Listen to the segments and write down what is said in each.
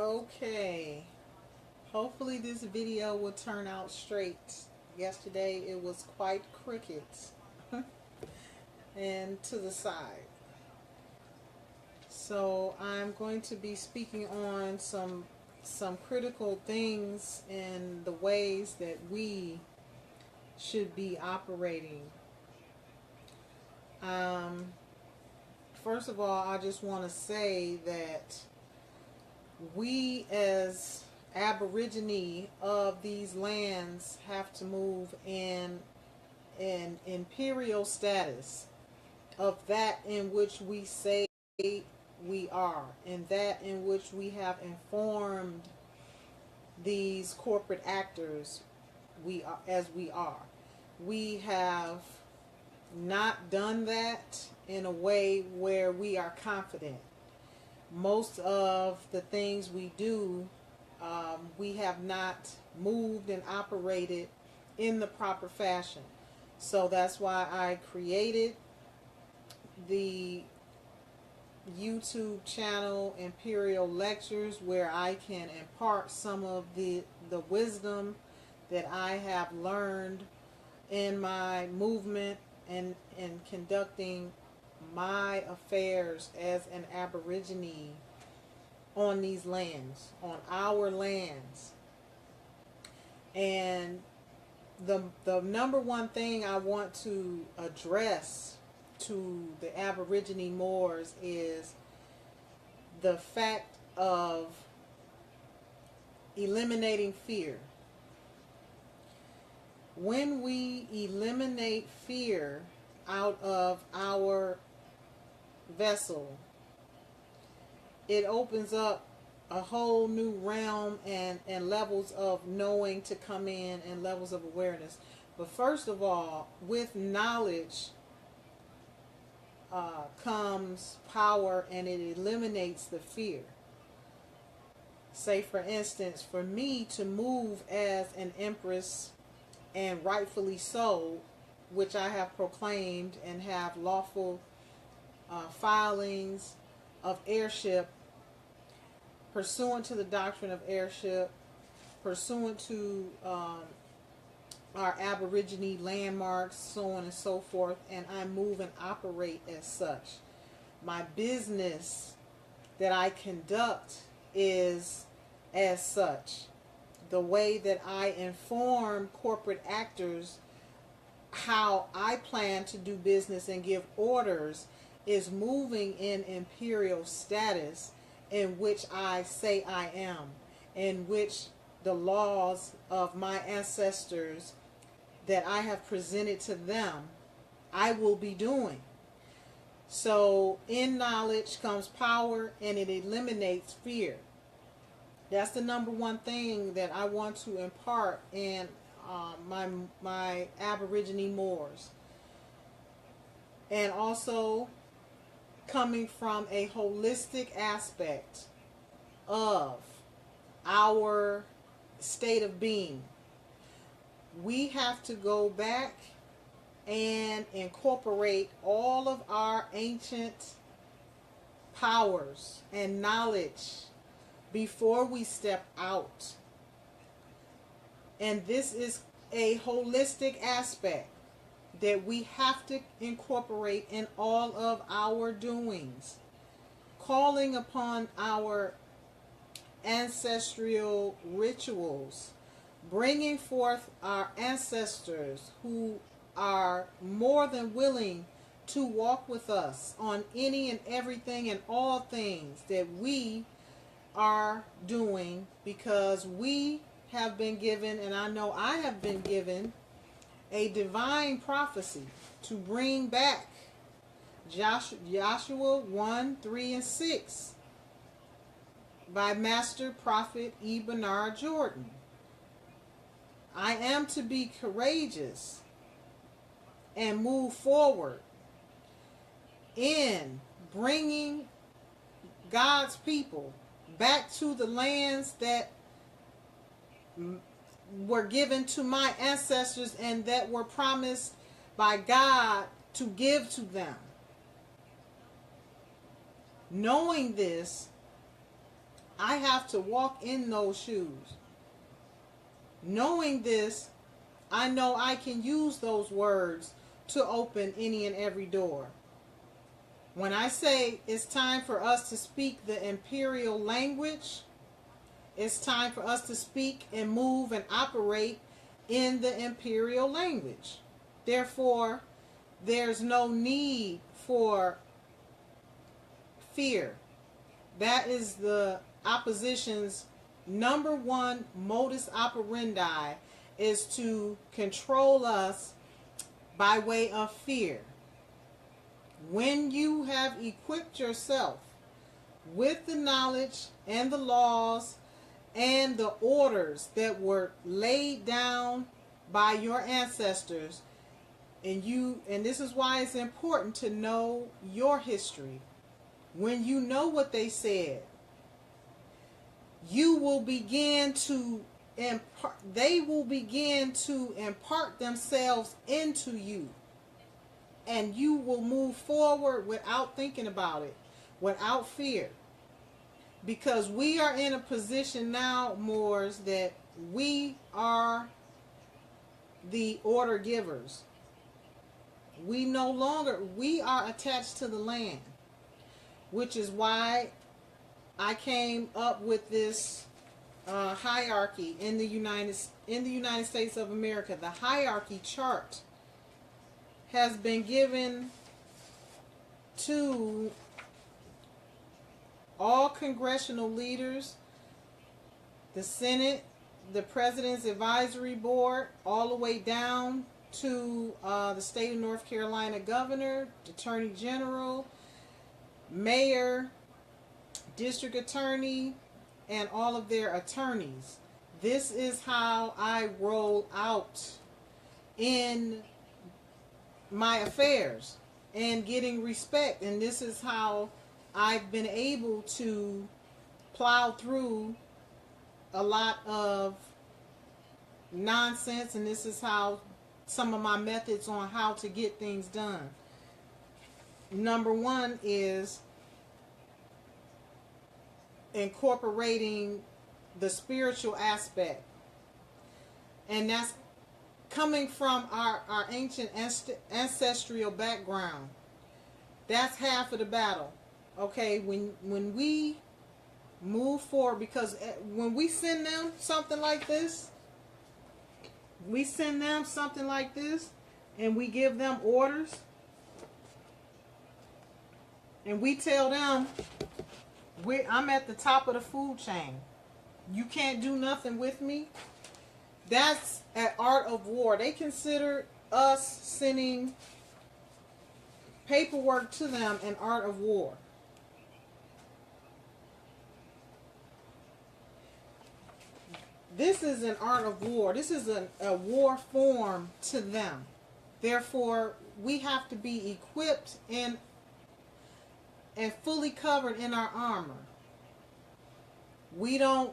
Okay, hopefully this video will turn out straight. Yesterday it was quite crooked and to the side. So I'm going to be speaking on some critical things and the ways that we should be operating. Um, First of all, I just want to say that we as Aborigine of these lands have to move in an imperial status of that in which we say we are, and that in which we have informed these corporate actors we are. We have not done that in a way where we are confident. Most of the things we do, we have not moved and operated in the proper fashion. So that's why I created the YouTube channel Imperial Lectures, where I can impart some of the wisdom that I have learned in my movement and conducting my affairs as an Aborigine on these lands, on our lands. And the number one thing I want to address to the Aborigine Moors is the fact of eliminating fear. When we eliminate fear out of our vessel, it opens up a whole new realm and levels of knowing to come in and levels of awareness. But first of all, with knowledge comes power, and it eliminates the fear. Say, for instance, for me to move as an empress, and rightfully so, which I have proclaimed and have lawful filings of heirship, pursuant to the doctrine of heirship, pursuant to our Aborigine landmarks, so on and so forth, and I move and operate as such. My business that I conduct is as such. The way that I inform corporate actors how I plan to do business and give orders is moving in imperial status, in which I say I am, in which the laws of my ancestors that I have presented to them, I will be doing. So in knowledge comes power, and it eliminates fear. That's the number one thing that I want to impart in my Aborigine Moors. And also coming from a holistic aspect of our state of being. We have to go back and incorporate all of our ancient powers and knowledge before we step out. And this is a holistic aspect that we have to incorporate in all of our doings. Calling upon our ancestral rituals, bringing forth our ancestors who are more than willing to walk with us on any and everything and all things that we are doing, because we have been given, and I know I have been given, a divine prophecy to bring back Joshua 1, 3, and 6 by Master Prophet E. Bernard Jordan. I am to be courageous and move forward in bringing God's people back to the lands that were given to my ancestors and that were promised by God to give to them. Knowing this, I have to walk in those shoes. Knowing this, I know I can use those words to open any and every door. When I say it's time for us to speak the imperial language, it's time for us to speak and move and operate in the imperial language. Therefore, there's no need for fear. That is the opposition's number one modus operandi, is to control us by way of fear. When you have equipped yourself with the knowledge and the laws and the orders that were laid down by your ancestors, and this is why it's important to know your history. When you know what they said, you will begin to they will begin to impart themselves into you, and you will move forward without thinking about it, without fear. Because we are in a position now, Moors, that we are the order givers. We are attached to the land, which is why I came up with this hierarchy in the United States of America. The hierarchy chart has been given to all congressional leaders, the Senate, the President's Advisory Board, all the way down to the state of North Carolina governor, attorney general, mayor, district attorney, and all of their attorneys. This is how I roll out in my affairs and getting respect. And this is how I've been able to plow through a lot of nonsense, and this is how some of my methods on how to get things done. Number one is incorporating the spiritual aspect, and that's coming from our ancient ancestral background. That's half of the battle. Okay, when we move forward, because when we send them something like this, and we give them orders, and we tell them, I'm at the top of the food chain, you can't do nothing with me. That's an art of war. They consider us sending paperwork to them an art of war. This is an art of war. This is a war form to them. Therefore, we have to be equipped and fully covered in our armor. We don't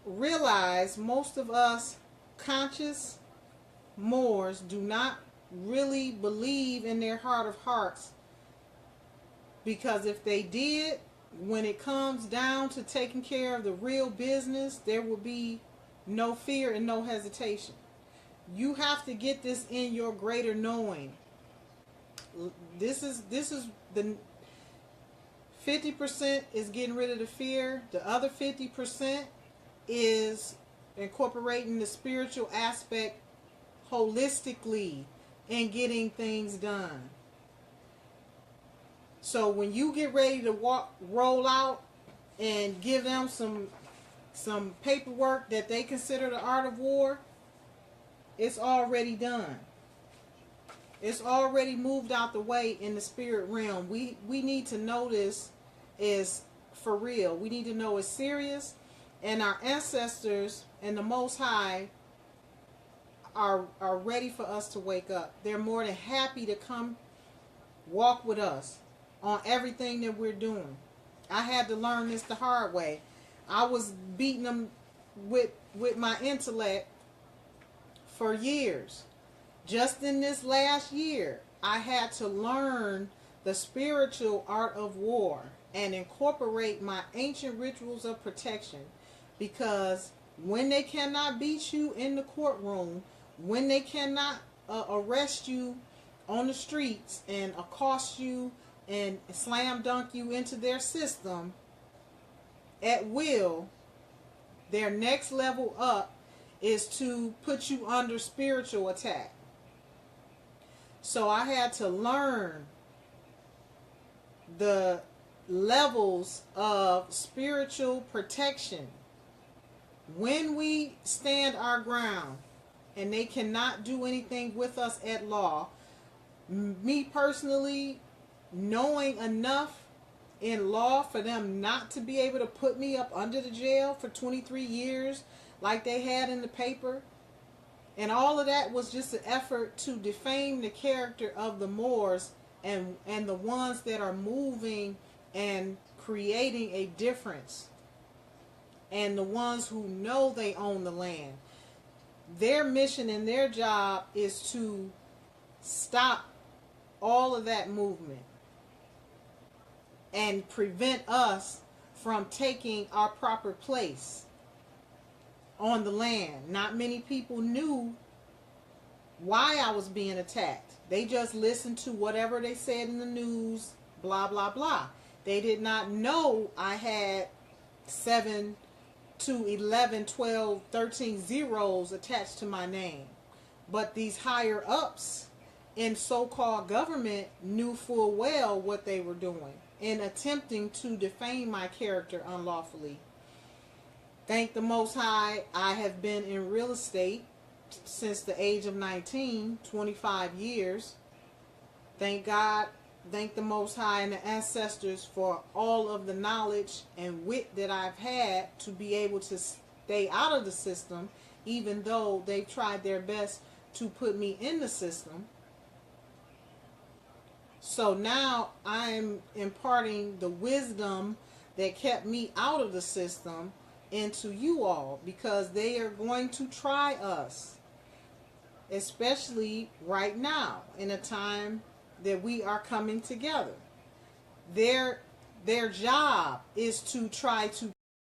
realize, most of us conscious Moors do not really believe in their heart of hearts, because if they did, when it comes down to taking care of the real business, there will be no fear and no hesitation. You have to get this in your greater knowing. This is the 50% is getting rid of the fear. The other 50% is incorporating the spiritual aspect holistically and getting things done. So when you get ready to roll out and give them some paperwork that they consider the art of war, it's already done. It's already moved out the way in the spirit realm. We need to know this is for real. We need to know it's serious, and our ancestors and the Most High are ready for us to wake up. They're more than happy to come walk with us on everything that we're doing. I had to learn this the hard way. I was beating them with my intellect for years. Just in this last year, I had to learn the spiritual art of war. and incorporate my ancient rituals of protection, because when they cannot beat you in the courtroom, when they cannot arrest you on the streets and accost you and slam dunk you into their system at will, their next level up is to put you under spiritual attack. So I had to learn the levels of spiritual protection. When we stand our ground and they cannot do anything with us at law, me personally, knowing enough in law for them not to be able to put me up under the jail for 23 years like they had in the paper, and all of that was just an effort to defame the character of the Moors and the ones that are moving and creating a difference, and the ones who know they own the land. Their mission and their job is to stop all of that movement and prevent us from taking our proper place on the land. Not many people knew why I was being attacked. They just listened to whatever they said in the news, blah, blah, blah. They did not know I had 7 to 11, 12, 13 zeros attached to my name. But these higher ups in so-called government knew full well what they were doing in attempting to defame my character unlawfully. Thank the Most High, I have been in real estate since the age of 19, 25 years. Thank God, thank the Most High and the ancestors for all of the knowledge and wit that I've had to be able to stay out of the system, even though they've tried their best to put me in the system. So now I'm imparting the wisdom that kept me out of the system into you all, because they are going to try us, especially right now in a time that we are coming together. Their job is to try to